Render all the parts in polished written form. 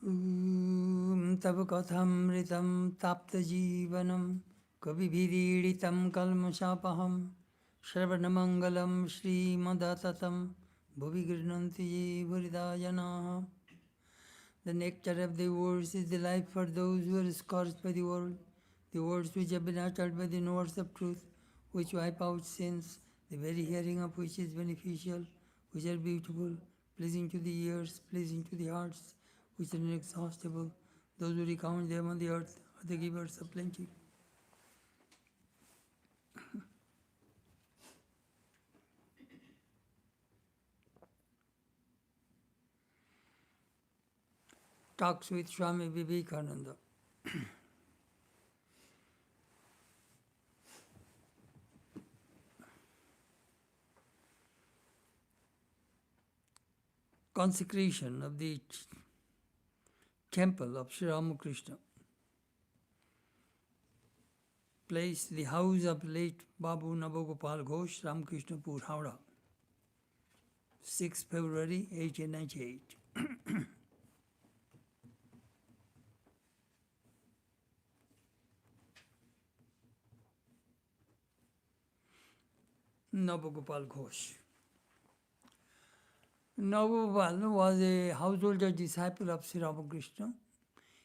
तव कथमृतं ताप्तजीवनं कविभिरीडितं कल्मषापहं श्रवणमङ्गलं श्रीमदततं भुवि गृह्णन्ति ये भुरिदा जनाः. The nectar of the words is the life for those who are scorched by the world. The words which have been uttered by the knowers of truth, which wipe out sins, the very hearing of which is beneficial, which are beautiful, pleasing to the ears, pleasing to the hearts, which are inexhaustible. Those who recount them on the earth are the givers of plenty. Talks with Swami Vivekananda. Consecration of the temple of Sri Ramakrishna. Place the house of late Babu Nabogopal Ghosh, Ramakrishnapur, Howrah, 6 February 1898. Nabogopal Ghosh. Nabogopal was a householder disciple of Sri Ramakrishna.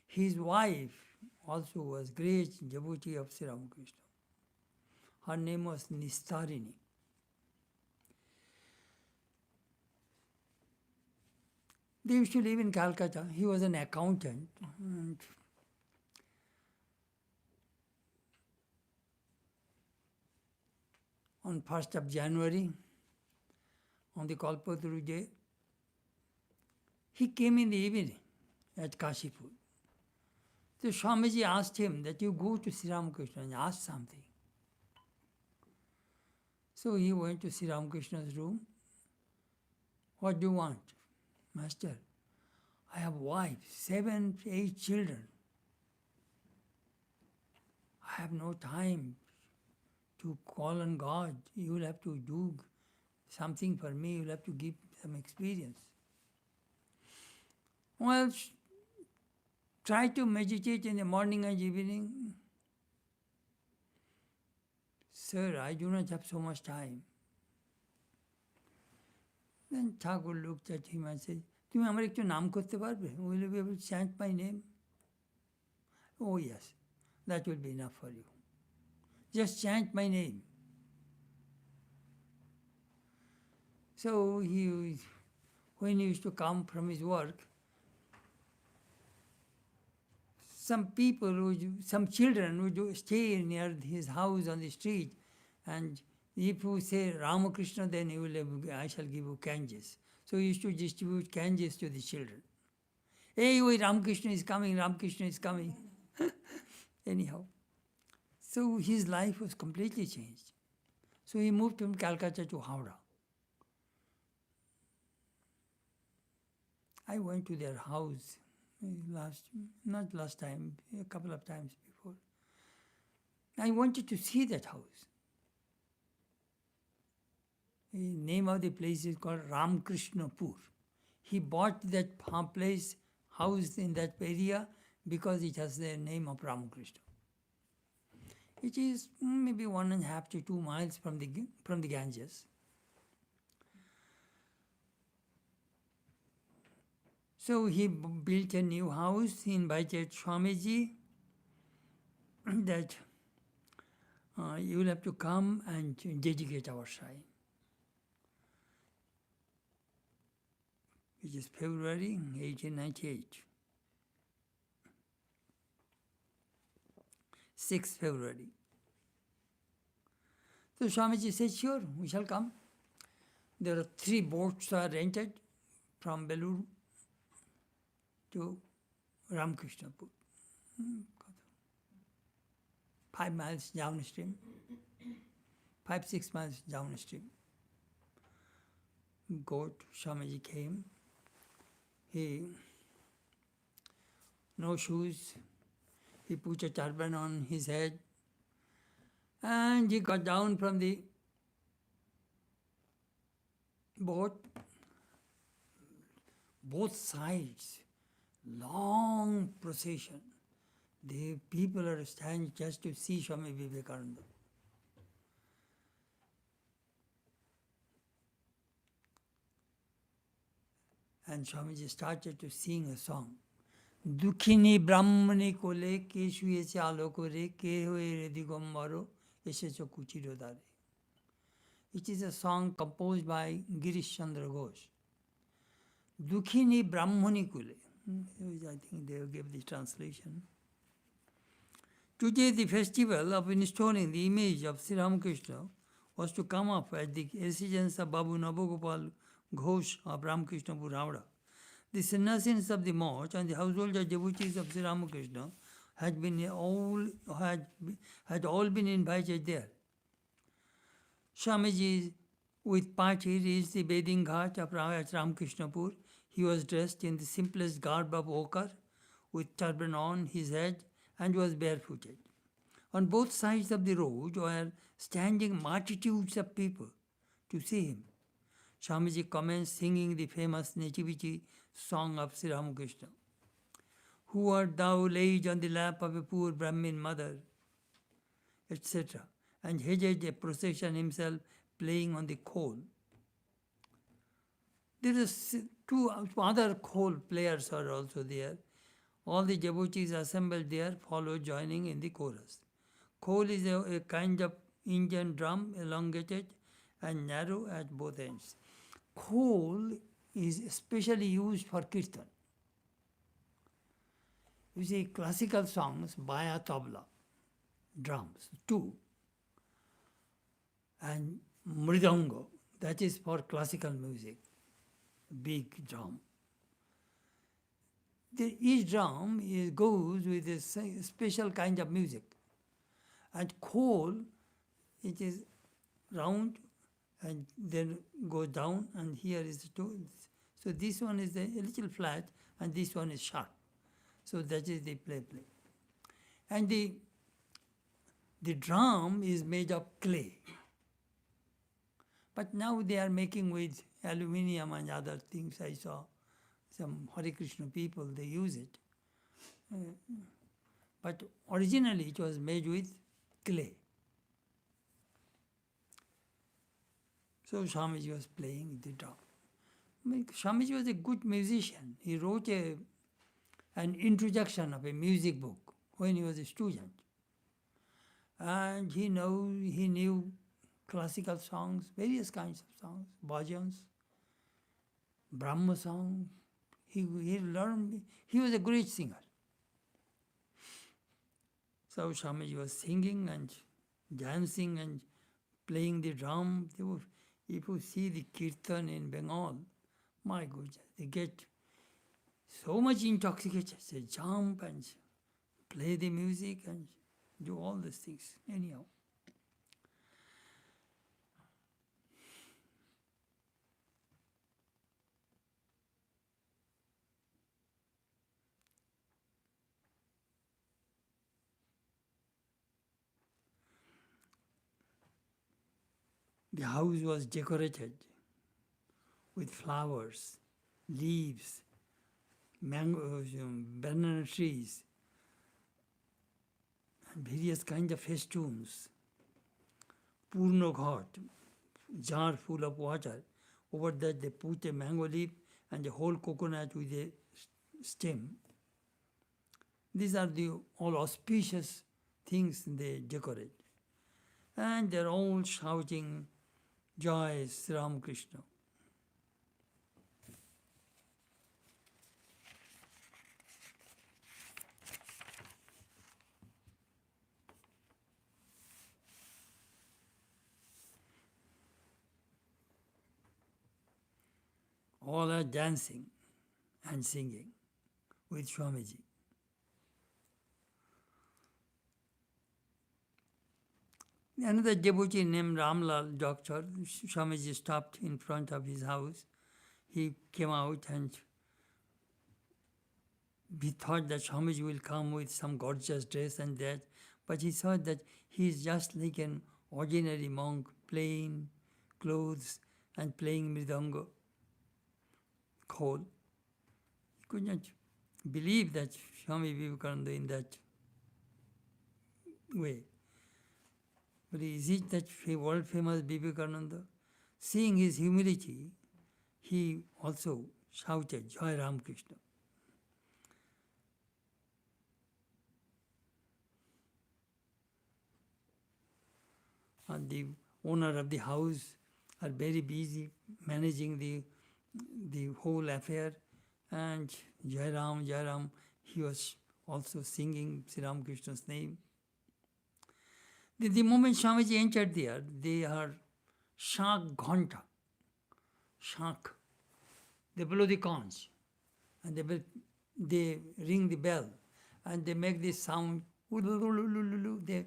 His wife also was great devotee of Sri Ramakrishna. Her name was Nistarini. They used to live in Calcutta. He was an accountant. And on 1st of January, on the Kalpataru day, he came in the evening at Kashipur. So Swamiji asked him that you go to Sri Ramakrishna and ask something. So he went to Sri Ramakrishna's room. What do you want? Master, I have wife, 7, 8 children. I have no time to call on God. You will have to do something for me. You will have to give some experience. Well, try to meditate in the morning and evening. Sir, I do not have so much time. Then Thakur looked at him and said, তুমি আমার একটু নাম করতে পারবে? Will you be able to chant my name? Oh yes, that will be enough for you. Just chant my name. So when he used to come from his work, some children would stay near his house on the street, and if you say Ramakrishna, then I shall give you kanjis. So he used to distribute kanjis to the children. Hey, Ramakrishna is coming, Ramakrishna is coming. Anyhow, so his life was completely changed. So he moved from Calcutta to Howrah. I went to their house not last time, a couple of times before. I wanted to see that house. The name of the place is called Ramakrishnapur. He bought that house in that area because it has the name of Ramakrishna. It is maybe 1.5 to 2 miles from the Ganges. So he built a new house. He invited Swamiji that you will have to come and dedicate our shrine. Which is February 1898. 6th February. So Swamiji said, sure, we shall come. There are 3 boats are rented from Belur to Ramakrishnapur. 5 miles downstream, 5-6 miles downstream. Swamiji came. No shoes. He put a turban on his head and he got down from the boat. Both sides long procession. The people are standing just to see Swami Vivekananda. And Swamiji started to sing a song. Dukhini Brahmani kole ke shuyeche alokore ke hoye redigombaro esecho kuchiro dare. It is a song composed by Girish Chandra Ghosh. Dukhini Brahmani kule. I think they gave the translation. Today the festival of installing the image of Sri Ramakrishna was to come up at the residence of Babu Nabagopal Ghosh of Ramakrishna Howrah. The sannyasins of the mosque and the household devotees of Sri Ramakrishna had all been invited there. Swamiji with party reached the bathing ghat of Ramakrishnapur. He was dressed in the simplest garb of ochre, with turban on his head, and was barefooted. On both sides of the road were standing multitudes of people to see him. Swamiji commenced singing the famous nativity song of Sri Ramakrishna. Who art thou laid on the lap of a poor Brahmin mother, etc. And headed a procession himself playing on the khol. There are two other khol players are also there. All the devotees assembled there followed joining in the chorus. Khol is a kind of Indian drum, elongated and narrow at both ends. Khol is especially used for kirtan. You see, classical songs by a tabla, drums, two, and mridanga, that is for classical music, big drum. Each drum goes with a special kind of music. And khol, it is round and then go down, and here is the two. So this one is a little flat and this one is sharp. So that is the play. And the drum is made of clay. But now they are making with aluminium and other things. I saw some Hare Krishna people, they use it. But originally it was made with clay. So Swamiji was playing the drum. Swamiji was a good musician. He wrote an introduction of a music book when he was a student. And he knew classical songs, various kinds of songs, bhajans, Brahma songs. He learned, he was a great singer. So Swamiji was singing and dancing and playing the drum. If you see the kirtan in Bengal, my goodness, they get so much intoxicated. They jump and play the music and do all these things. Anyhow. The house was decorated with flowers, leaves, mangoes, banana trees, and various kinds of festoons. Purno ghat, jar full of water. Over that they put a mango leaf and a whole coconut with a stem. These are the all auspicious things they decorate. And they're all shouting, Jai Sri Ramakrishna. All are dancing and singing with Swamiji. Another devotee named Ramlal, doctor, Swamiji stopped in front of his house. He came out and he thought that Swamiji will come with some gorgeous dress and that, but he thought that he is just like an ordinary monk, plain clothes and playing mridanga, khol. He could not believe that Swami Vivekananda in that way. But is it that world famous Vivekananda? Seeing his humility, he also shouted, Jai Ram Krishna. And the owner of the house are very busy managing the whole affair, and Jai Ram, he was also singing Sri Ramakrishna's name. The moment Swamiji entered there, they are Shank Ghanta, Shank. They blow the conch, and they ring the bell, and they make this sound. The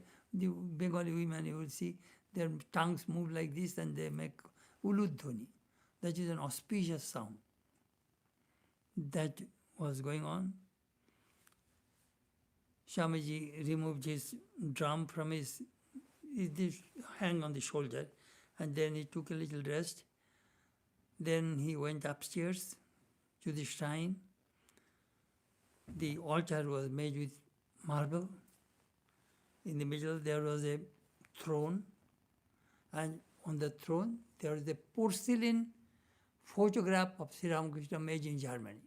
Bengali women, you will see, their tongues move like this, and they make uludhoni. That is an auspicious sound. That was going on. Swamiji removed his drum from his hang on the shoulder, and then he took a little rest. Then he went upstairs to the shrine. The altar was made with marble. In the middle there was a throne, and on the throne there was a porcelain photograph of Sri Ramakrishna made in Germany.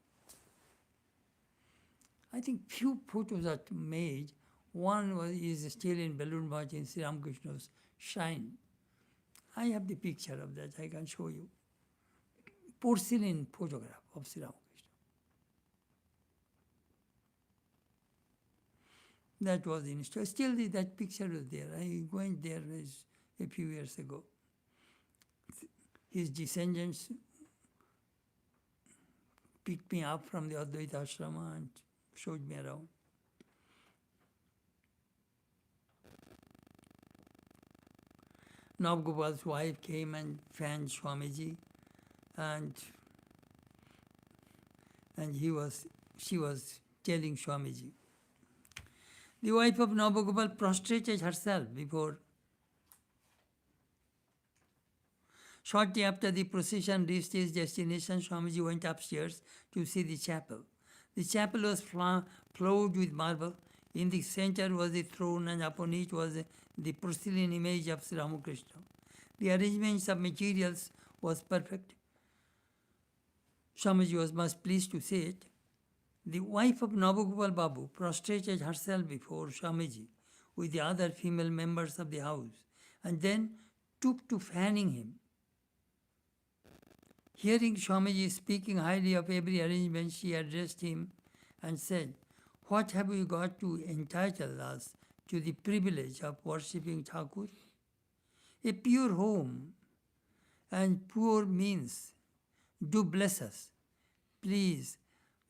I think few photos are made. One is still in Balloon March in Sri Ramakrishna's shrine. I have the picture of that, I can show you. Porcelain photograph of Sri Ramakrishna. That was in still that picture was there. I went there a few years ago. His descendants picked me up from the Advaita Ashrama and showed me around. Navgopal's wife came and fanned Swamiji, and she was telling Swamiji. The wife of Navgopal prostrated herself before. Shortly after the procession reached its destination, Swamiji went upstairs to see the chapel. The chapel was floored with marble. In the center was a throne, and upon it was the porcelain image of Sri Ramakrishna. The arrangements of materials was perfect. Swamiji was much pleased to see it. The wife of Navagopal Babu prostrated herself before Swamiji with the other female members of the house, and then took to fanning him. Hearing Swamiji speaking highly of every arrangement, she addressed him and said, "What have you got to entitle us to the privilege of worshipping Thakur? A pure home and poor means do bless us, please,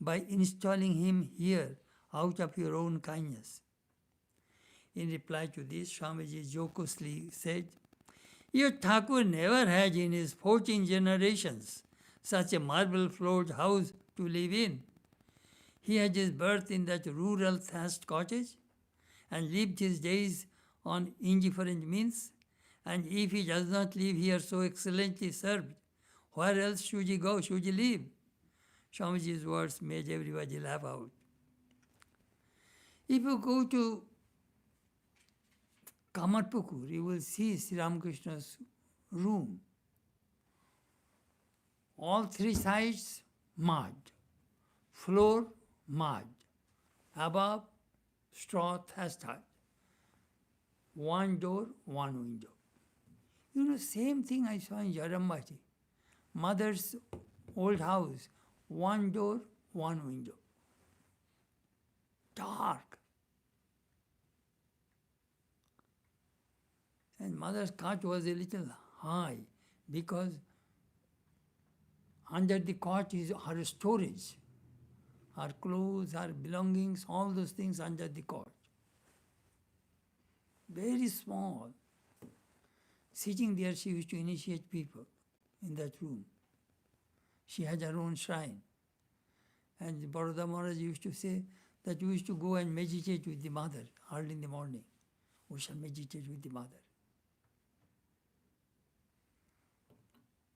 by installing him here out of your own kindness." In reply to this, Swamiji jocosely said, "Your Thakur never had in his 14 generations such a marble-floored house to live in. He had his birth in that rural thatched cottage and lived his days on indifferent means, and if he does not live here so excellently served, where else should he go, should he live?" Swamiji's words made everybody laugh out. If you go to Kamarpukur, you will see Sri Ramakrishna's room. All three sides mud, floor mud, above straw thatched hut, one door, one window. You know, same thing I saw in Jarambati. Mother's old house, one door, one window. Dark. And mother's cot was a little high because under the cot is her storage, her clothes, her belongings, all those things under the cot. Very small. Sitting there, she used to initiate people in that room. She had her own shrine. And Baroda Maharaj used to say that we used to go and meditate with the mother early in the morning. We shall meditate with the mother.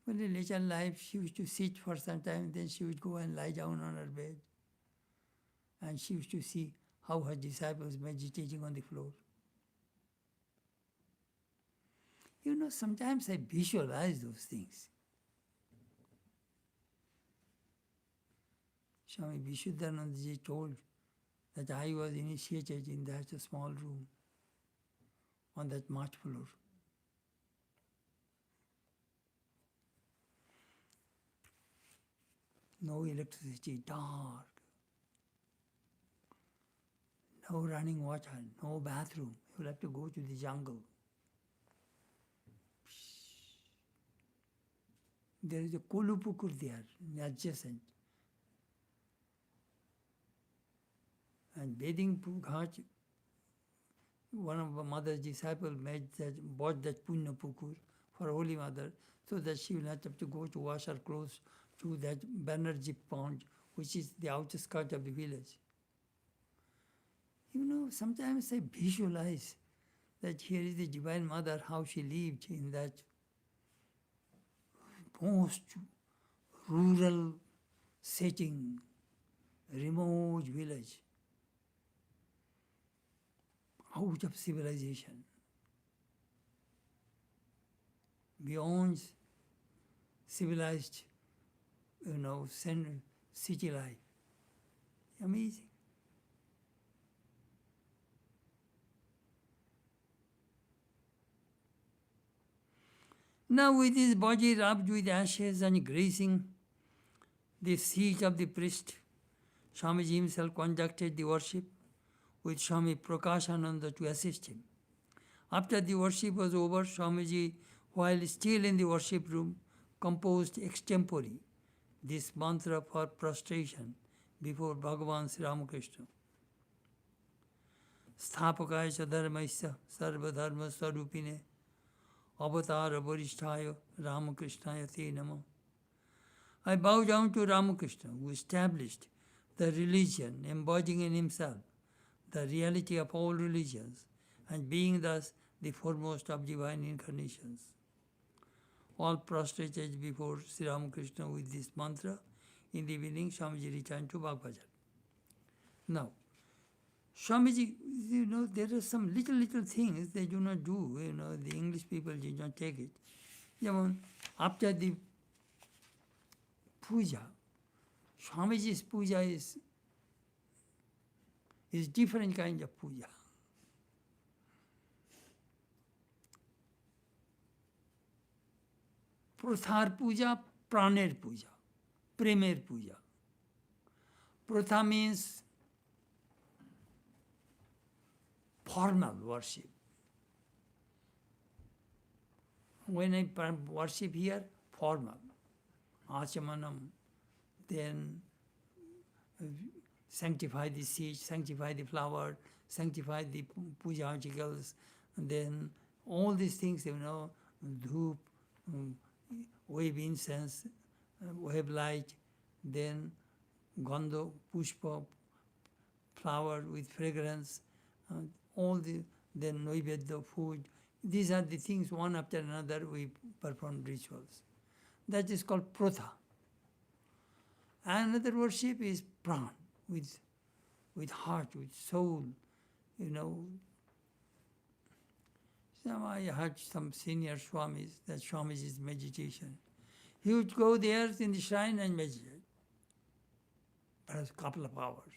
Well, in later life, she used to sit for some time, then she would go and lie down on her bed. and she used to see how her disciples meditating on the floor. Sometimes I visualize those things. Swami Vishuddhanandaji told that I was initiated in that small room on that mat floor. No electricity, dark. No running water, no bathroom. You will have to go to the jungle. There is a Kolupukur there, adjacent. And bathing ghat, one of the mother's disciples bought that Punya Pukur for Holy Mother, so that she will not have to go to wash her clothes to that Banerjee pond, which is the outer skirt of the village. Sometimes I visualize that here is the Divine Mother, how she lived in that most rural setting, remote village, out of civilization, beyond civilized, city life. Amazing. Now with his body rubbed with ashes and greasing the seat of the priest, Swamiji himself conducted the worship with Swami Prakashananda to assist him. After the worship was over, Swamiji, while still in the worship room, composed extempore this mantra for prostration before Bhagavan Sri Ramakrishna. Sthapakaya Sadharmaisya Sarvadharma Sarupine Avatara Varishtaya Ramakrishnaya Te Namah. I bow down to Ramakrishna, who established the religion, embodying in himself the reality of all religions, and being thus the foremost of divine incarnations. All prostrated before Sri Ramakrishna with this mantra. In the evening, Swamiji returned to Bagbajar. Now, Swamiji, there are some little things they do not do. The English people did not take it. After the puja, Swamiji's puja is different kind of puja. Prathar puja, praner puja, premer puja. Pratha means formal worship. When I worship here, formal. Achamanam, then sanctify the seed, sanctify the flower, sanctify the puja articles, and then all these things, dhoop, wave incense, wave light, then gandha, pushpa, flower with fragrance, then noivedya, food. These are the things, one after another, we perform rituals. That is called protha. Another worship is pran, with heart, with soul, I heard some senior Swamis, that Swamiji's meditation. He would go there in the shrine and meditate, perhaps a couple of hours.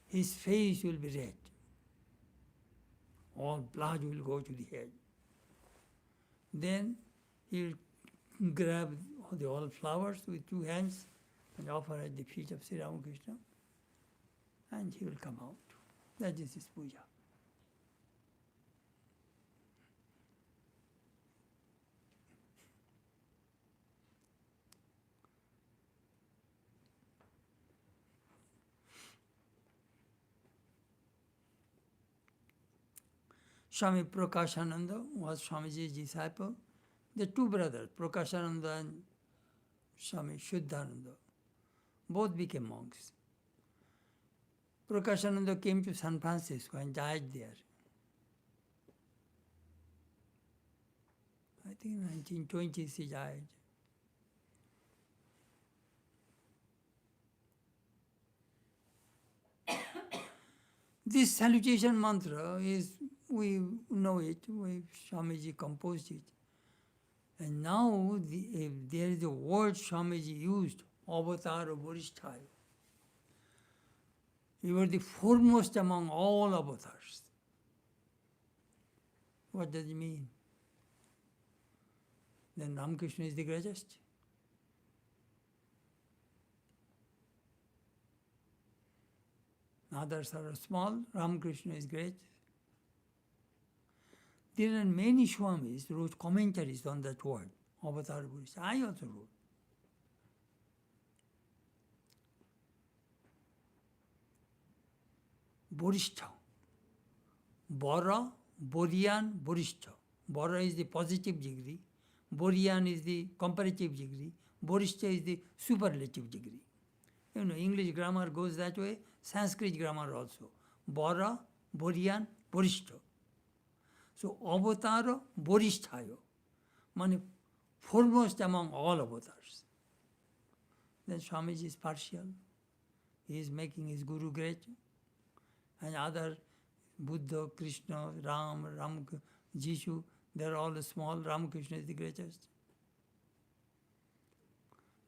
His face will be red. All blood will go to the head. Then he will grab all flowers with two hands and offer at the feet of Sri Ramakrishna, and he will come out. That is his puja. Swami Prakashananda was Swamiji's disciple. The two brothers, Prakashananda and Swami Shuddhananda, both became monks. Prakashananda came to San Francisco and died there. I think in 1920s he died. This salutation mantra is, we know it, Swamiji composed it. And now there is a word Swamiji used, avatar of Varishtha. You are the foremost among all avatars. What does it mean? Then Ramakrishna is the greatest. Others are small, Ramakrishna is great. There are many Swamis who wrote commentaries on that word, avatar Buddhist. I also wrote. Bodhishtha. Bora, Bodhian, Bodhishtha. Bora is the positive degree, Bodhian is the comparative degree, Bodhishtha is the superlative degree. You know, English grammar goes that way, Sanskrit grammar also. Bora, Bodhian, Bodhishtha. So, avatara, Bodhisthaya, means foremost among all avatars. Then Swamiji is partial. He is making his guru great. And other Buddha, Krishna, Ram, Jishu, they are all small. Ramakrishna is the greatest.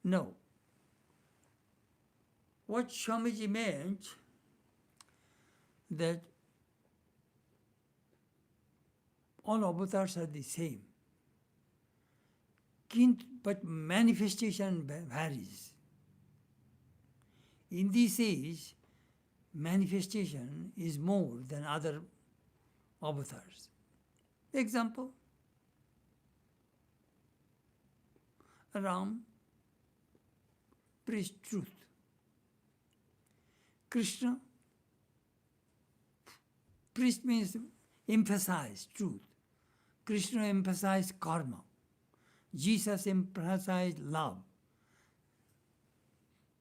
No. What Swamiji meant, that all avatars are the same, but manifestation varies. In this age, manifestation is more than other avatars. Example, Ram preached truth. Krishna preached means emphasize truth. Krishna emphasized karma. Jesus emphasized love.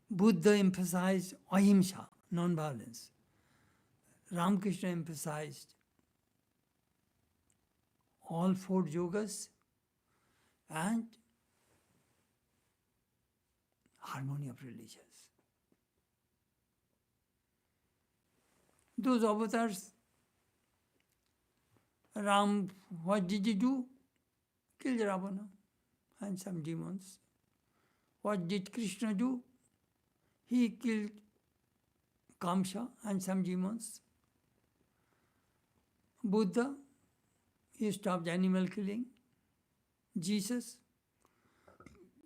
Buddha emphasized ahimsa, non-violence. Ramakrishna emphasized all four yogas and harmony of religions. Those avatars, Ram, what did he do? Killed Ravana and some demons. What did Krishna do? He killed Kamsa and some demons. Buddha, he stopped animal killing. Jesus,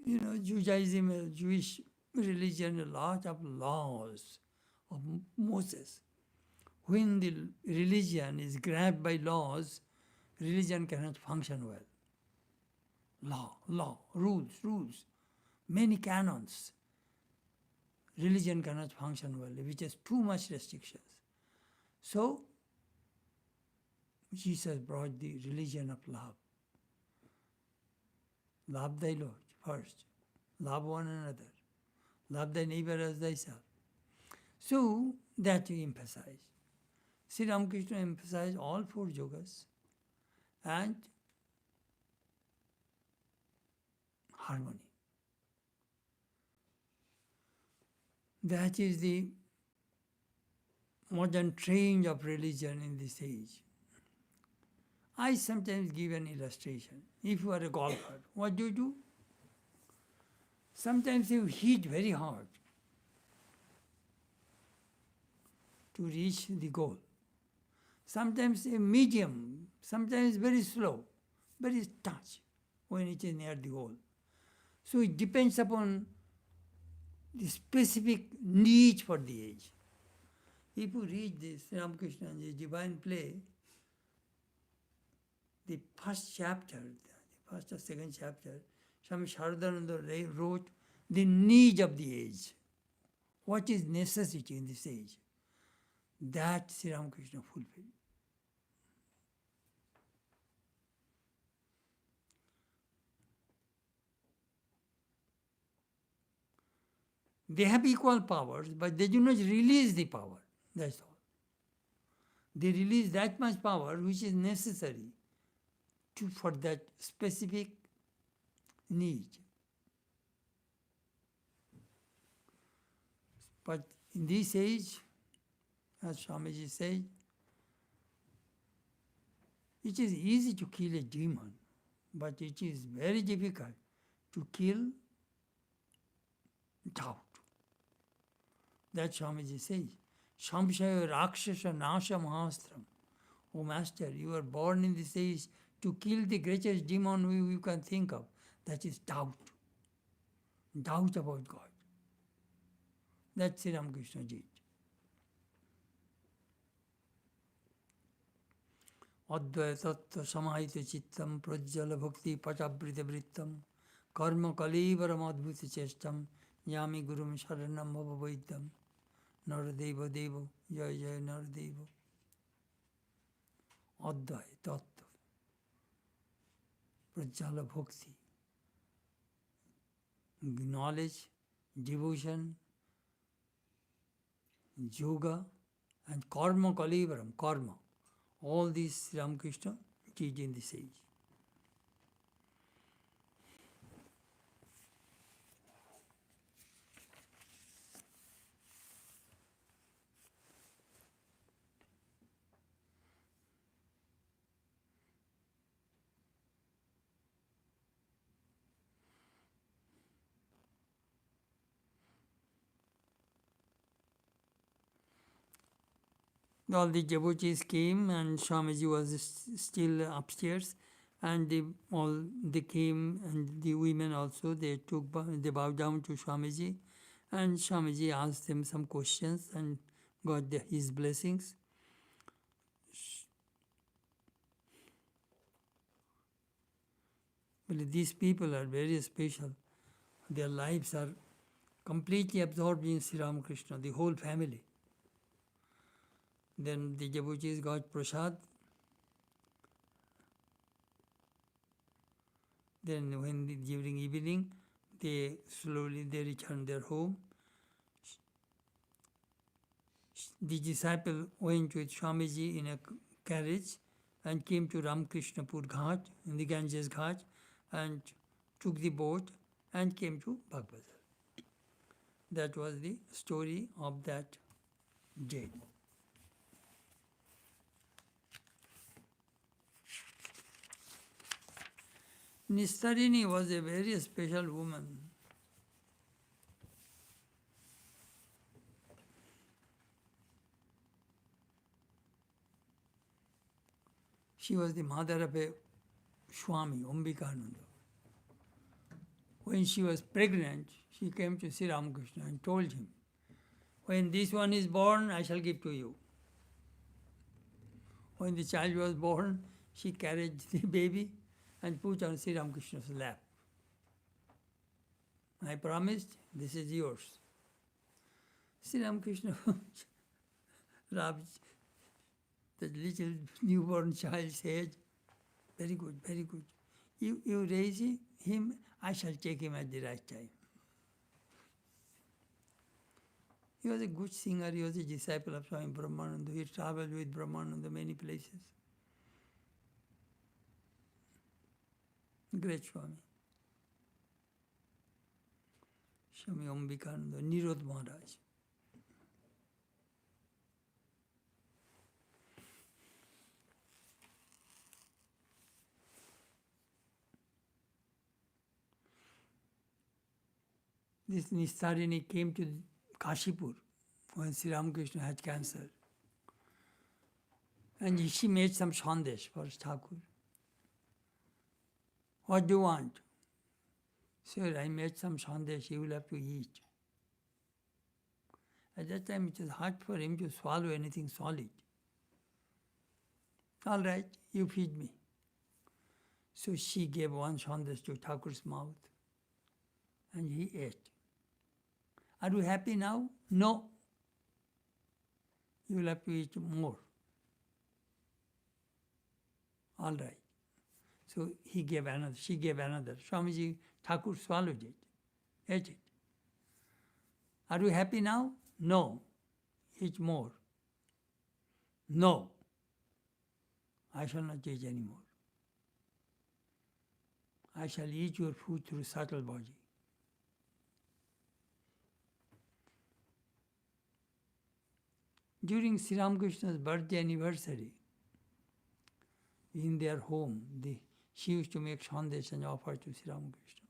Judaism, Jewish religion, a lot of laws of Moses. When the religion is grabbed by laws, religion cannot function well. Law, rules, many canons. Religion cannot function well, which has too much restrictions. So, Jesus brought the religion of love. Love thy Lord first. Love one another. Love thy neighbor as thyself. So, that we emphasize. Sri Ramakrishna emphasized all four yogas and harmony. That is the modern trend of religion in this age. I sometimes give an illustration. If you are a golfer, what do? Sometimes you hit very hard to reach the goal. Sometimes a medium, sometimes very slow, very touch when it is near the goal. So it depends upon the specific need for the age. If you read this Ramakrishna's divine play, the first chapter, the first or second chapter, Swami Sharadananda wrote the need of the age. What is necessity in this age? That Sri Ramakrishna fulfilled. They have equal powers, but they do not release the power. That's all. They release that much power which is necessary for that specific need. But in this age, As Swamiji says, it is easy to kill a demon, but it is very difficult to kill doubt. That Swamiji says, Samshaya Rakshasa Nasha Mahastram. Oh Master, you are born in this age to kill the greatest demon you can think of. That is doubt. Doubt about God. That's Sri Ramakrishna did. Advaita tattva samahita chittam prajjala bhakti pachabrita vrittam karma kalivaram adbhuta chestam yami gurum sharanam bhava vaidyam naradeva devo jaya jaya naradeva. Advaita tattva prajjala bhakti, knowledge, devotion, yoga and karma kalivaram, karma. All these Ramakrishna teach in this age. All the devotees came and Swamiji was still upstairs and they came and the women also, they bowed down to Swamiji and Swamiji asked them some questions and got his blessings. But these people are very special. Their lives are completely absorbed in Sri Ramakrishna, the whole family. Then the devotees got prasad. Then during evening, they returned their home. The disciple went with Swamiji in a carriage and came to Ramakrishna-pur Ghat, in the Ganges Ghat, and took the boat and came to Bagbazar. That was the story of that day. Nistarini was a very special woman. She was the mother of a Swami Vivekananda. When she was pregnant, she came to Sri Ramakrishna and told him, when this one is born, I shall give to you. When the child was born, she carried the baby and put on Sri Ramakrishna's lap. I promised, this is yours. Sri Ramakrishna rubbed the little newborn child's head. Very good, very good. You raise him, I shall take him at the right time. He was a good singer, he was a disciple of Swami Brahmananda. He traveled with Brahmananda many places. Great Swami. Swami Vivekananda, Nirod Maharaj. This Nistarini came to Kashipur when Sri Ramakrishna had cancer. And she made some sandesh for Thakur. What do you want? Sir, I made some sandesh, you will have to eat. At that time it was hard for him to swallow anything solid. All right, you feed me. So she gave one sandesh to Thakur's mouth and he ate. Are you happy now? No. You will have to eat more. All right. So he gave another, she gave another. Swamiji, Thakur swallowed it, ate it. Are you happy now? No. Eat more. No. I shall not eat anymore. I shall eat your food through subtle body. During Sri Ramakrishna's birthday anniversary, in their home, she used to make sandesh and offer to Sri Ramakrishna.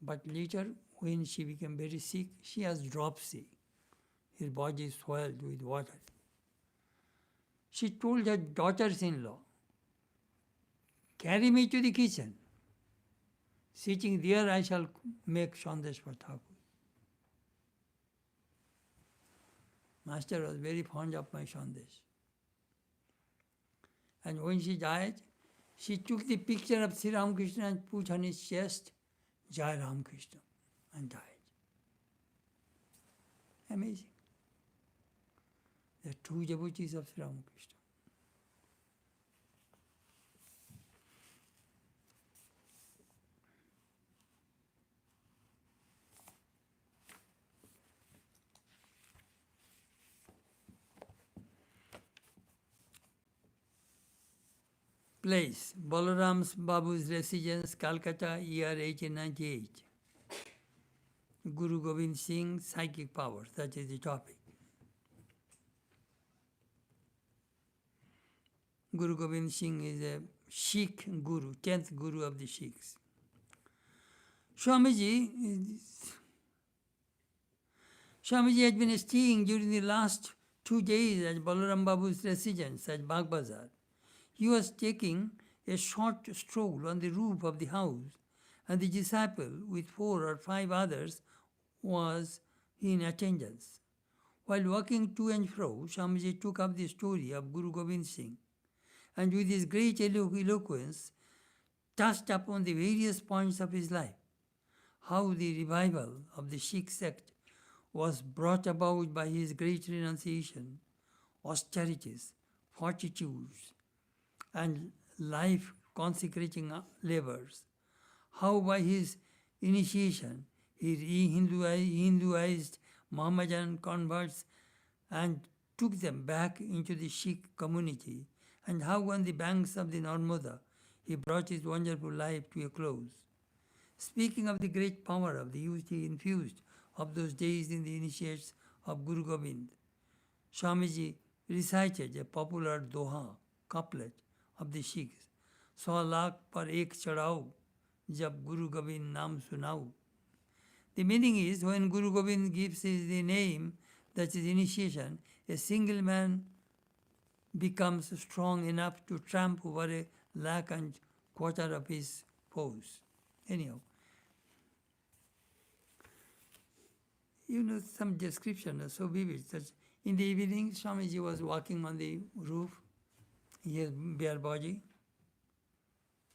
But later, when she became very sick, she has dropsy. Her body is swelled with water. She told her daughters-in-law, carry me to the kitchen. Sitting there, I shall make sandesh for Thakur. Master was very fond of my sandesh. And when she died, she took the picture of Sri Ramakrishna and put on his chest, Jai Ramakrishna, and died. Amazing. The true devotees of Sri Ramakrishna. Place, Balaram Babu's residence, Calcutta, year 1898. Guru Gobind Singh, psychic powers, that is the topic. Guru Gobind Singh is a Sikh Guru, 10th Guru of the Sikhs. Swamiji has been staying during the last 2 days at Balaram Babu's residence at Bagh Bazar. He was taking a short stroll on the roof of the house, and the disciple, with 4 or 5 others, was in attendance. While walking to and fro, Swamiji took up the story of Guru Gobind Singh, and with his great eloquence, touched upon the various points of his life, how the revival of the Sikh sect was brought about by his great renunciation, austerities, fortitudes, and life consecrating labors, how by his initiation he Hinduized Mohammedan converts and took them back into the Sikh community, and how on the banks of the Narmada he brought his wonderful life to a close. Speaking of the great power of the youth he infused of those days in the initiates of Guru Gobind, Swamiji recited a popular doha, couplet of the Sikhs, 100 lakh par ek chadao, jab Guru Gobind naam sunao. The meaning is, when Guru Gobind gives the name, that is initiation, a single man becomes strong enough to tramp over 1.25 lakh of his foes. Anyhow, some description is so vivid that in the evening, Swamiji was walking on the roof, his bare body,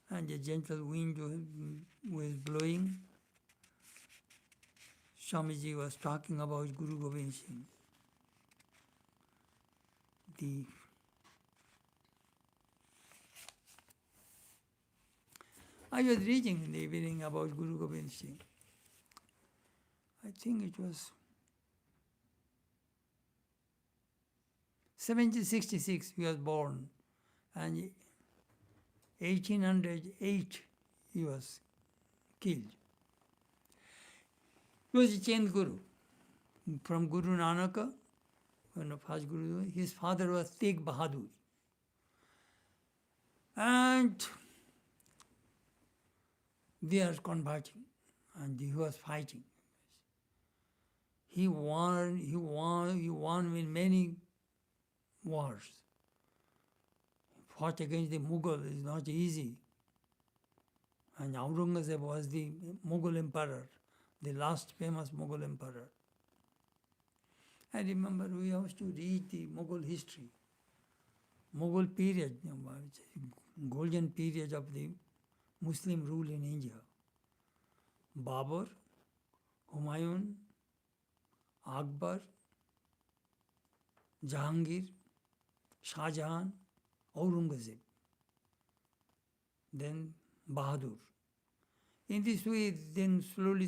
and a gentle wind was blowing. Swamiji was talking about Guru Gobind Singh. I was reading in the evening about Guru Gobind Singh. I think it was 1766 he was born, and 1808 he was killed. He was a chained Guru. From Guru Nanaka, one of first Guru, his father was Tegh Bahadur. And they are converting, and he was fighting. He won in many wars. Fought against the Mughal is not easy. And Aurangzeb was the Mughal emperor, the last famous Mughal emperor. I remember we used to read the Mughal history, Mughal period, golden period of the Muslim rule in India. Babur, Humayun, Akbar, Jahangir, Shah Jahan, Aurangzeb, then Bahadur. In this way, then slowly,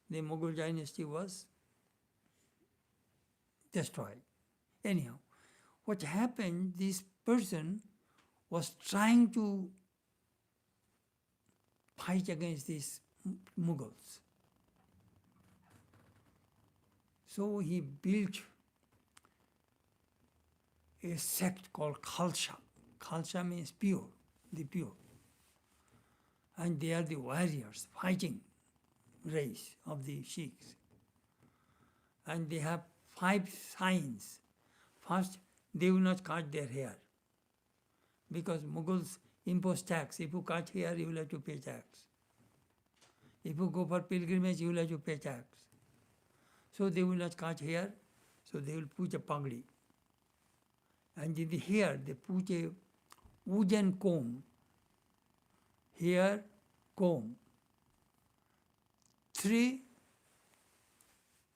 the Mughal dynasty was destroyed. Anyhow, what happened, this person was trying to fight against these Mughals. So he built a sect called Khalsa. Khalsa means pure, the pure. And they are the warriors, fighting race of the Sikhs. And they have 5 signs. First, they will not cut their hair, because Mughals impose tax. If you cut hair, you will have to pay tax. If you go for pilgrimage, you will have to pay tax. So they will not cut hair, so they will put a pagdi. And in the hair, they put a wooden comb, hair comb. 3,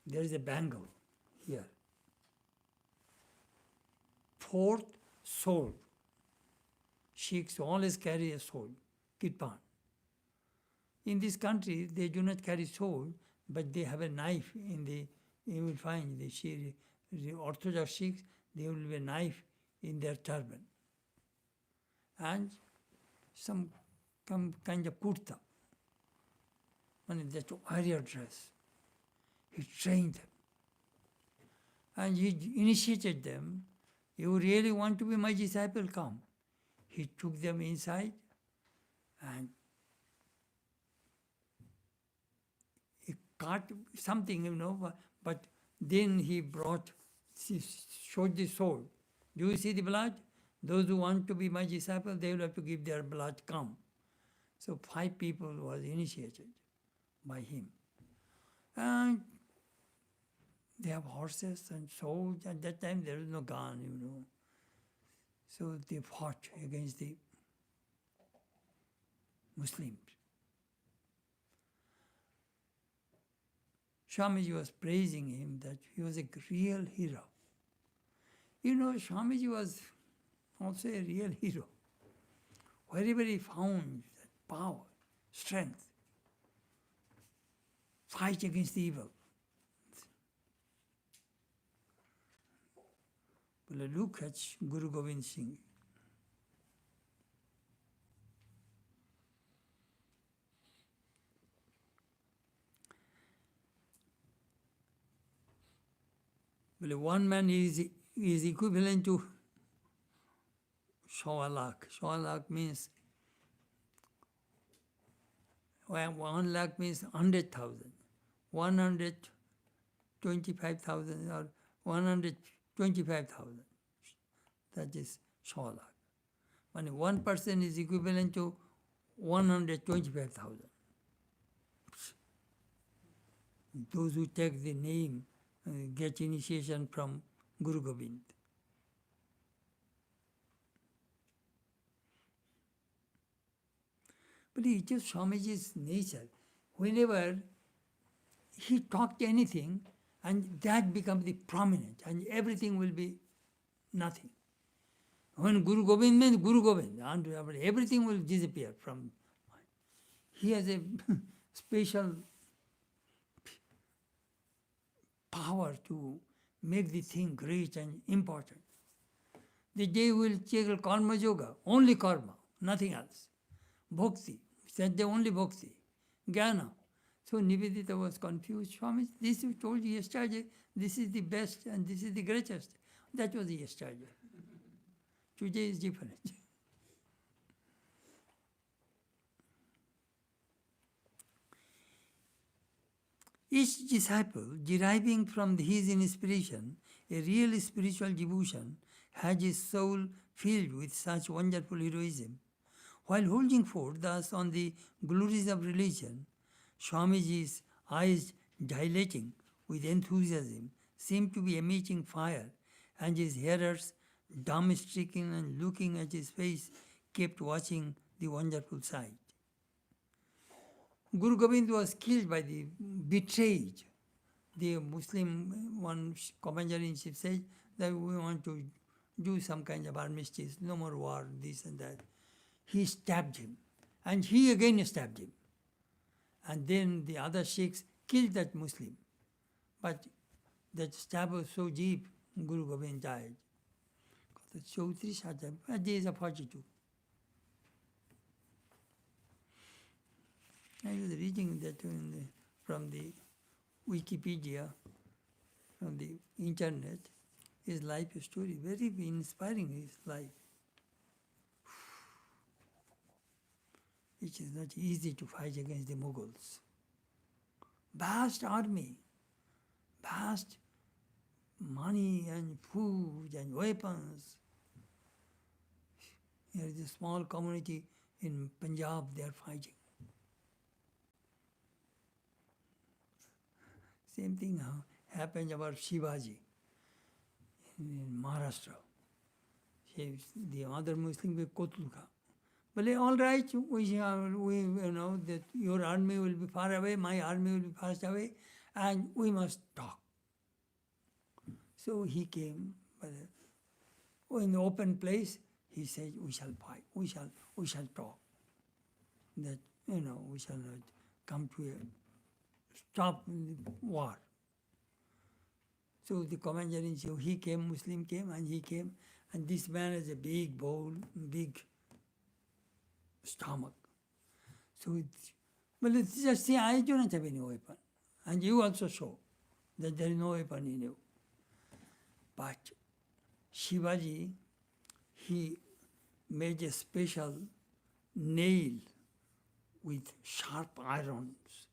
there is a bangle here. 4th, sword. Sikhs always carry a sword, kirpan. In this country, they do not carry sword, but they have a knife in the, you will find the Orthodox Sikhs, they will have a knife in their turban. And some kind of kurta. I mean, that's warrior dress. He trained them. And he initiated them. You really want to be my disciple? Come. He took them inside and he cut something, but then he showed the sword. Do you see the blood? Those who want to be my disciple, they will have to give their blood, come. So 5 people was initiated by him. And they have horses and swords. At that time there was no gun, So they fought against the Muslims. Swamiji was praising him that he was a real hero. Swamiji was also a real hero. Wherever he found that power, strength, fight against evil. Well, look at Guru Gobind Singh. Well, one man is equivalent to Sawa lakh. Sawa lakh means 1 lakh means 100,000. 125,000 or 125,000. That is Sawa lakh. When 1 person is equivalent to 125,000. Those who take the name get initiation from Guru Gobind. But it is Swamiji's nature. Whenever he talked anything, and that becomes the prominent, and everything will be nothing. When Guru Gobind means Guru Gobind, everything will disappear from. He has a special power to make the thing great and important. The day will take karma yoga, only karma, nothing else. Bhakti, said the only bhakti. Jnana. So Nivedita was confused. Swami, this you told yesterday, this is the best and this is the greatest. That was yesterday. Today is different. Each disciple, deriving from his inspiration a real spiritual devotion, has his soul filled with such wonderful heroism. While holding forth thus on the glories of religion, Swamiji's eyes dilating with enthusiasm seemed to be emitting fire, and his hearers, dumb-stricken and looking at his face, kept watching the wonderful sight. Guru Gobind was killed by the betrayed. The Muslim one commander-in-chief said that we want to do some kind of armistice, no more war, this and that. He stabbed him, and he again stabbed him. And then the other Sikhs killed that Muslim. But that stab was so deep, Guru Gobind died. Chaudhry Sahib, at the age of 42. I was reading that from the Wikipedia. from the internet, his life story, very inspiring his life. It is not easy to fight against the Mughals. Vast army, vast money and food and weapons. There is a small community in Punjab, they are fighting. Same thing happened about Shivaji in Maharashtra. The other Muslim were Kotulka. But all right, we know that your army will be far away, my army will be far away, and we must talk. So he came, but in the open place, he said, we shall fight, we shall talk. That, we shall not come to a stop the war. So the commander-in-chief, he came, Muslim came, and this man has a big bowl, big stomach. So it's just say, I do not have any weapon. And you also show that there is no weapon in you. But Shivaji, he made a special nail with sharp irons,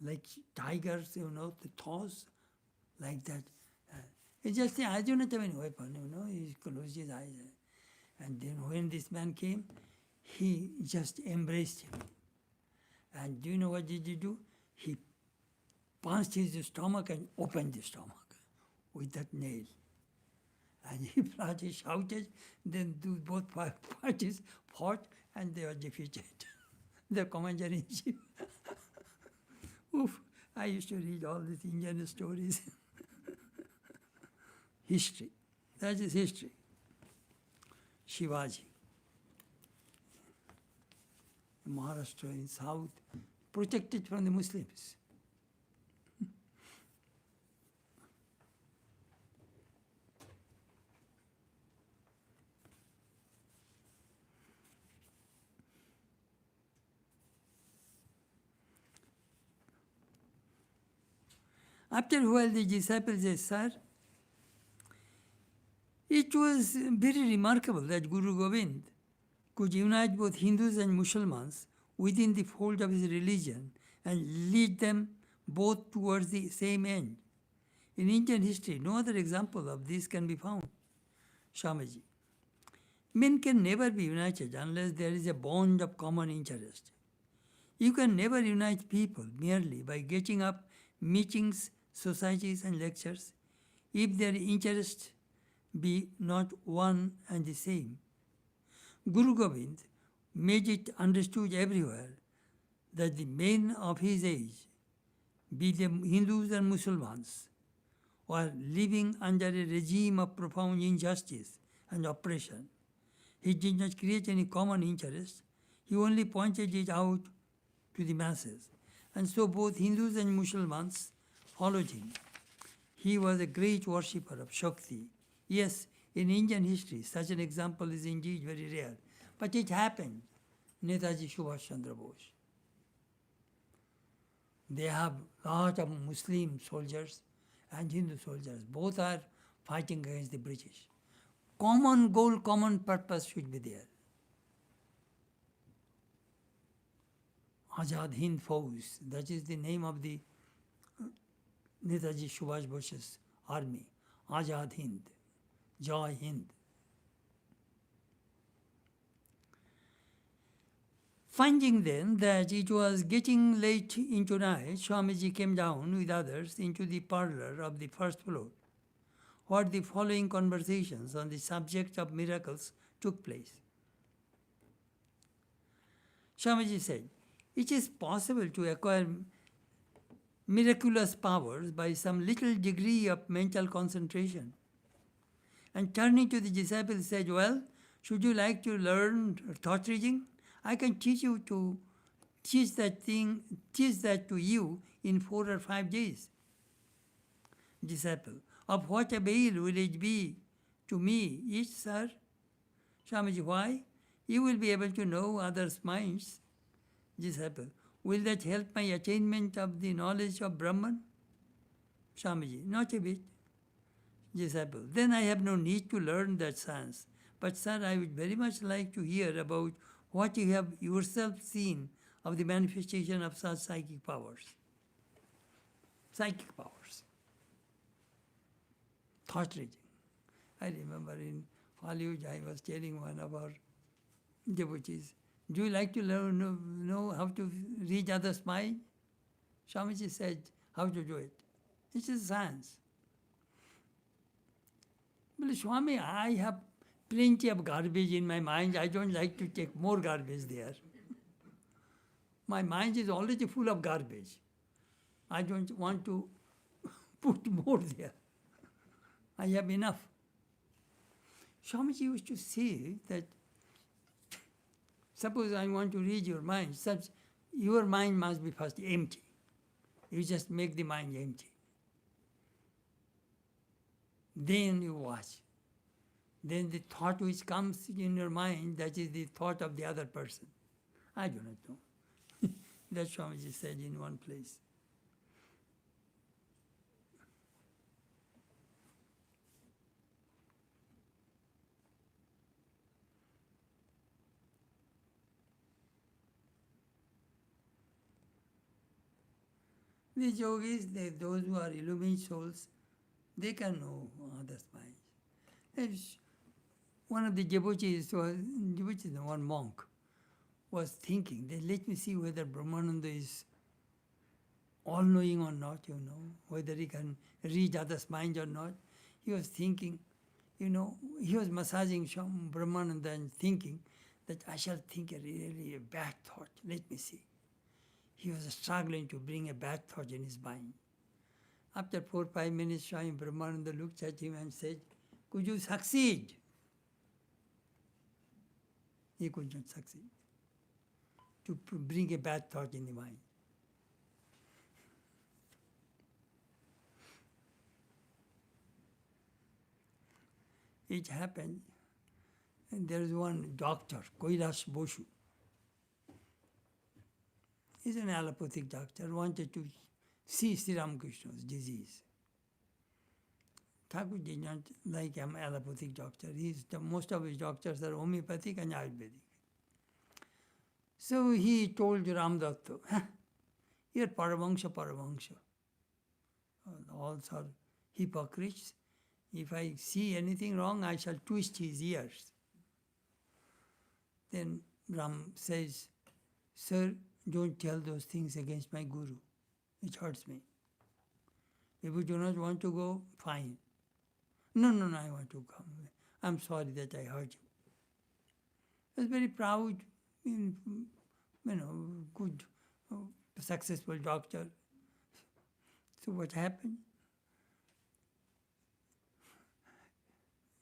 like tigers, the claws, like that. He just said, I do not have any weapon, he closed his eyes. And then when this man came, he just embraced him. And do you know what did he do? He punched his stomach and opened the stomach with that nail. And he shouted, then both parties fought and they were defeated. The commander-in-chief. Oof, I used to read all these Indian stories. History. That is history. Shivaji. Maharashtra in south, protected from the Muslims. After a while, the disciple says, Sir, it was very remarkable that Guru Gobind could unite both Hindus and Muslims within the fold of his religion and lead them both towards the same end. In Indian history, no other example of this can be found. Swamiji. Men can never be united unless there is a bond of common interest. You can never unite people merely by getting up meetings, societies and lectures if their interests be not one and the same. Guru Gobind made it understood everywhere that the men of his age, be them Hindus and Muslims, were living under a regime of profound injustice and oppression. He did not create any common interest, he only pointed it out to the masses. And so both Hindus and Muslims followed him. He was a great worshipper of Shakti. Yes, in Indian history, such an example is indeed very rare. But it happened. Netaji Subhash Chandra Bose. They have a lot of Muslim soldiers and Hindu soldiers. Both are fighting against the British. Common goal, common purpose should be there. Azad Hind Fauj, that is the name of the Netaji Subhash Bose's army. Azad Hind, Jai Hind. Finding then that it was getting late into night, Swamiji came down with others into the parlor of the first floor, where the following conversations on the subject of miracles took place. Swamiji said, it is possible to acquire miraculous powers by some little degree of mental concentration. And turning to the disciple said, well, should you like to learn thought reading? I can teach that to you in 4 or 5 days. Disciple, of what avail will it be to me, each, sir? Swamiji, why? You will be able to know others' minds. Disciple, will that help my attainment of the knowledge of Brahman? Swamiji, not a bit. Disciple, then I have no need to learn that science. But sir, I would very much like to hear about what you have yourself seen of the manifestation of such psychic powers. Psychic powers. Thought reading. I remember in Hollywood, I was telling one of our devotees, do you like to know how to read others' mind? Swamiji said, how to do it. It is science. Well, Swami, I have plenty of garbage in my mind. I don't like to take more garbage there. My mind is already full of garbage. I don't want to put more there. I have enough. Swamiji used to say that, suppose I want to read your mind, your mind must be first empty. You just make the mind empty. Then you watch. Then the thought which comes in your mind, that is the thought of the other person. I do not know. That's Swamiji said in one place. The yogis, those who are illumined souls, they can know others' minds. One of the devotees, one monk, was thinking that let me see whether Brahmananda is all-knowing or not, whether he can read others' mind or not. He was thinking, he was massaging Brahmananda and thinking that I shall think really a bad thought, let me see. He was struggling to bring a bad thought in his mind. After 4 or 5 minutes, Swami Brahmananda looked at him and said, could you succeed? He could not succeed to bring a bad thought in the mind. It happened, and there is one doctor, Kailash Bosu. He's an allopathic doctor, wanted to see Sri Ramakrishna's disease. Thakur did not like an allopathic doctor. Most of his doctors are homeopathic and Ayurvedic. So he told Ramdatta, you're Paramahansa. All are hypocrites. If I see anything wrong, I shall twist his ears. Then Ram says, sir, don't tell those things against my guru. It hurts me. If you do not want to go, fine. No, I want to come. I'm sorry that I hurt you. He was very proud, good, successful doctor. So what happened?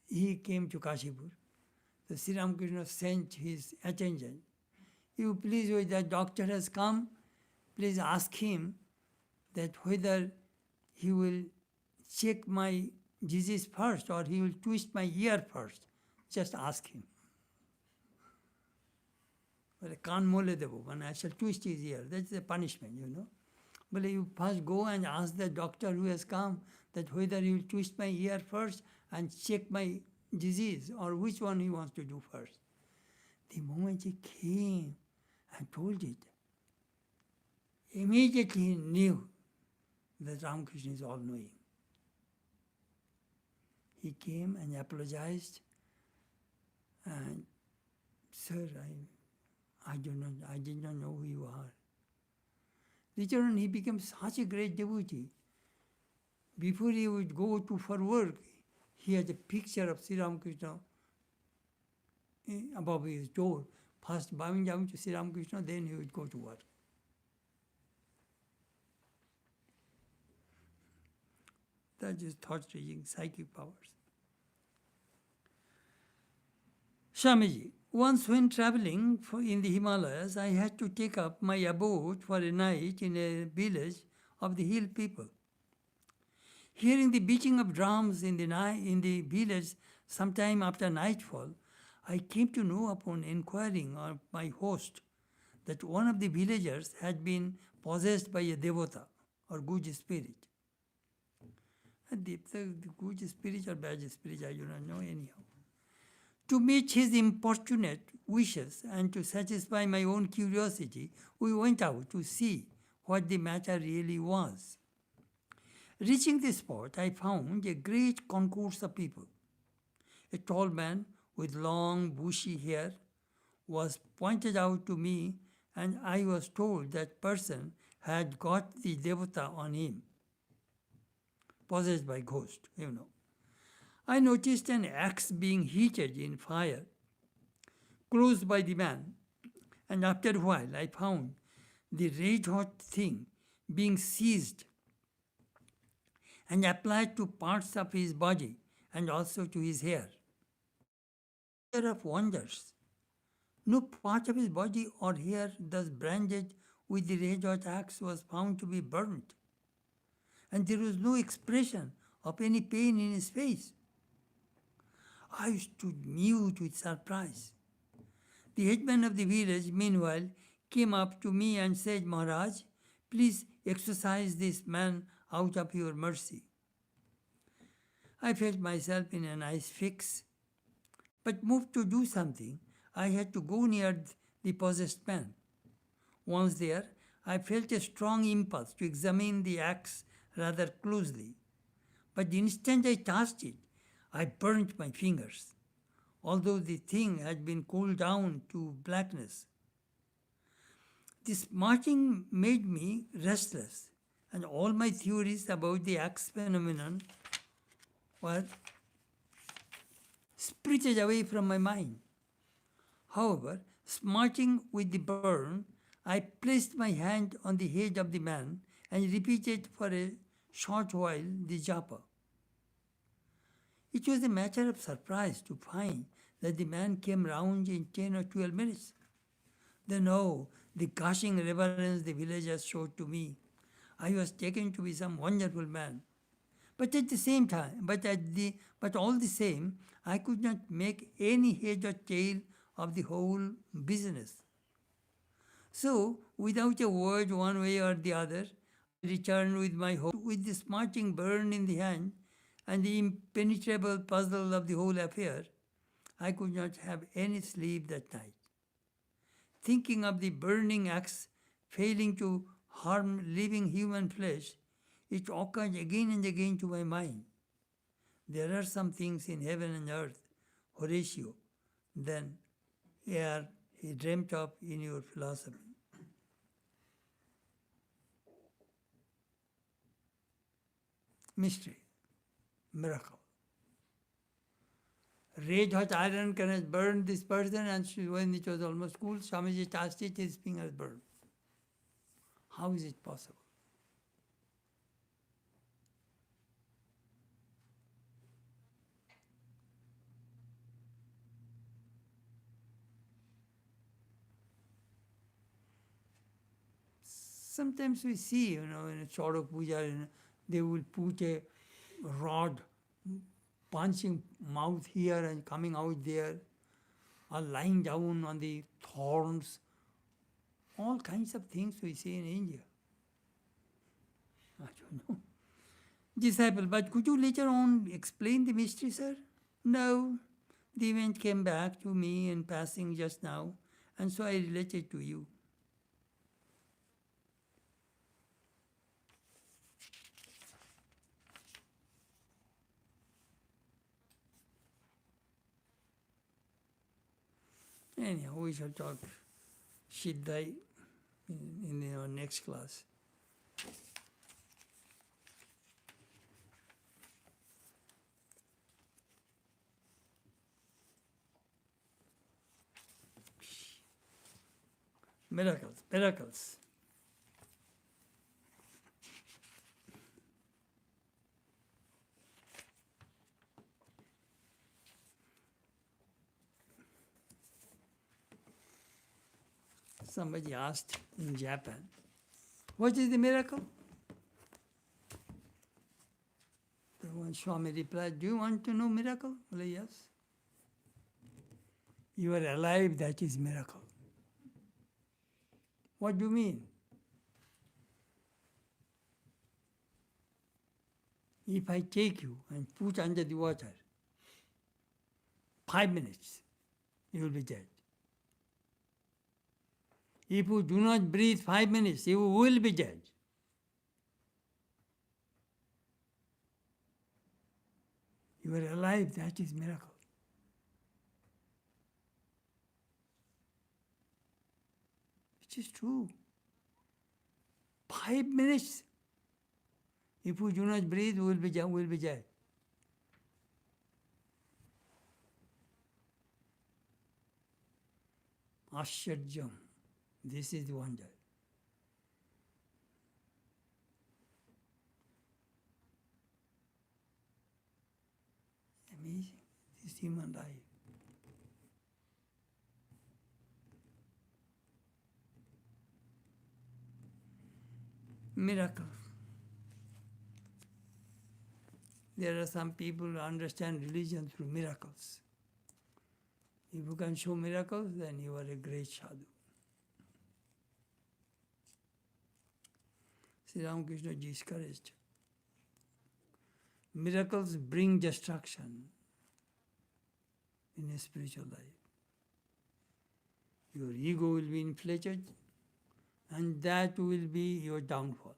He came to Kashipur. The Sri Ramakrishna sent his attendant. You please, when the doctor has come, please ask him that whether he will check my disease first or he will twist my ear first. Just ask him. Kan mole debo, I shall twist his ear. That's the punishment, But you first go and ask the doctor who has come that whether he will twist my ear first and check my disease or which one he wants to do first. The moment he came and told it, immediately he knew that Ramakrishna is all-knowing. He came and apologized, and sir, I did not know who you are. Later on, he became such a great devotee. Before he would go for work, he had a picture of Sri Ramakrishna above his door. First bowing down to Sri Ramakrishna, then he would go to work. That is thought-reading, psychic powers. Swamiji, once when traveling in the Himalayas, I had to take up my abode for a night in a village of the hill people. Hearing the beating of drums in the village sometime after nightfall, I came to know upon inquiring of my host that one of the villagers had been possessed by a devata or good spirit. The good spirit or bad spirit, I do not know anyhow. To meet his importunate wishes and to satisfy my own curiosity, we went out to see what the matter really was. Reaching the spot, I found a great concourse of people. A tall man with long bushy hair was pointed out to me, and I was told that person had got the devata on him, possessed by ghost, I noticed an axe being heated in fire close by the man, and after a while I found the red hot thing being seized and applied to parts of his body and also to his hair. Wonder of wonders, no part of his body or hair thus branded with the red hot axe was found to be burnt, and there was no expression of any pain in his face. I stood mute with surprise. The headman of the village, meanwhile, came up to me and said, Maharaj, please exorcise this man out of your mercy. I felt myself in a nice fix, but moved to do something, I had to go near the possessed man. Once there, I felt a strong impulse to examine the axe rather closely. But the instant I touched it, I burnt my fingers, although the thing had been cooled down to blackness. This smarting made me restless, and all my theories about the axe phenomenon were spirited away from my mind. However, smarting with the burn, I placed my hand on the head of the man and repeated for a short while the japa. It was a matter of surprise to find that the man came round in 10 or 12 minutes. Then, oh, the gushing reverence the villagers showed to me. I was taken to be some wonderful man. But at the same time, but all the same, I could not make any head or tail of the whole business. So, without a word one way or the other, I returned with my hope, with the smarting burn in the hand and the impenetrable puzzle of the whole affair. I could not have any sleep that night. Thinking of the burning axe failing to harm living human flesh, it occurred again and again to my mind. There are some things in heaven and earth, Horatio, than are he dreamt of in your philosophy. Mystery, miracle. Red hot iron can burn this person, and when it was almost cool, Swamiji touched it, his fingers burned. How is it possible? Sometimes we see, in a Chodok Puja, they will put a rod punching mouth here and coming out there, or lying down on the thorns. All kinds of things we see in India. I don't know. Disciple, but could you later on explain the mystery, sir? No. The event came back to me in passing just now, and so I related to you. Anyhow, we shall talk Siddhai in our next class. Miracles, miracles. Somebody asked in Japan, what is the miracle? The one Swami replied, do you want to know miracle? Well, yes. You are alive, that is miracle. What do you mean? If I take you and put under the water, 5 minutes, you will be dead. If you do not breathe 5 minutes, you will be dead. You are alive, that is miracle. It is true. 5 minutes. If you do not breathe, you will be dead. Asharyam. This is the wonder. Amazing. This human life. Miracle. There are some people who understand religion through miracles. If you can show miracles, then you are a great sadhu. Sri Ramakrishna ji discouraged. Miracles bring destruction in a spiritual life. Your ego will be inflated, and that will be your downfall.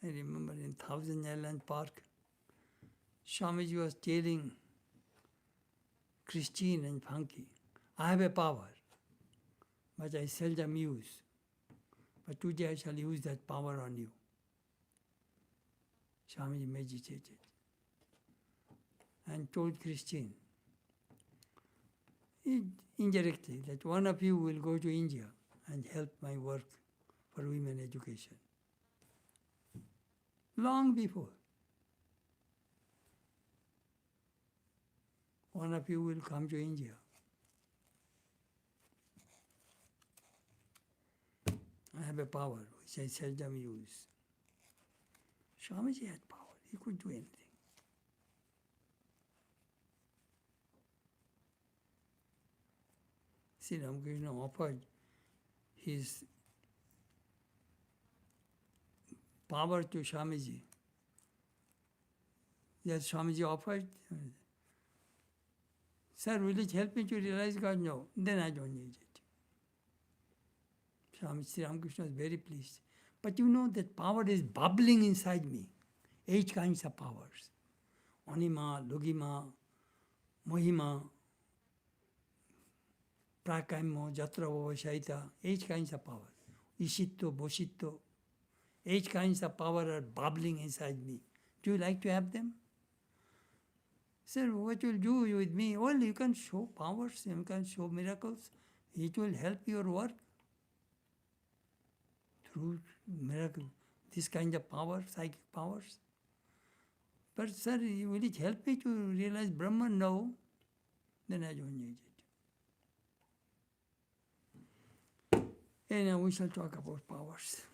I remember in Thousand Island Park, Swamiji was telling Christine and Funky, I have a power, but I seldom use. But today I shall use that power on you. Swamiji meditated and told Christine, indirectly, that one of you will go to India and help my work for women education. Long before. One of you will come to India. I have a power which I seldom use. Swamiji had power. He could do anything. Sri Ramakrishna offered his power to Swamiji. Yes, Swamiji offered, Sir, will it help me to realize God? No, then I don't need it. Sri Ramakrishna was very pleased. But you know that power is bubbling inside me. 8 kinds of powers. Anima, Logima, Mohima, Prakayamo, Jatravo, Shaita, 8 kinds of power. Ishitto, Boshitto. 8 kinds of power are bubbling inside me. Do you like to have them? Sir, what will do with me? Well, you can show powers, you can show miracles. It will help your work through miracle. This kind of power, psychic powers. But sir, will it help me to realize Brahman? No. Then I don't need it. And now we shall talk about powers.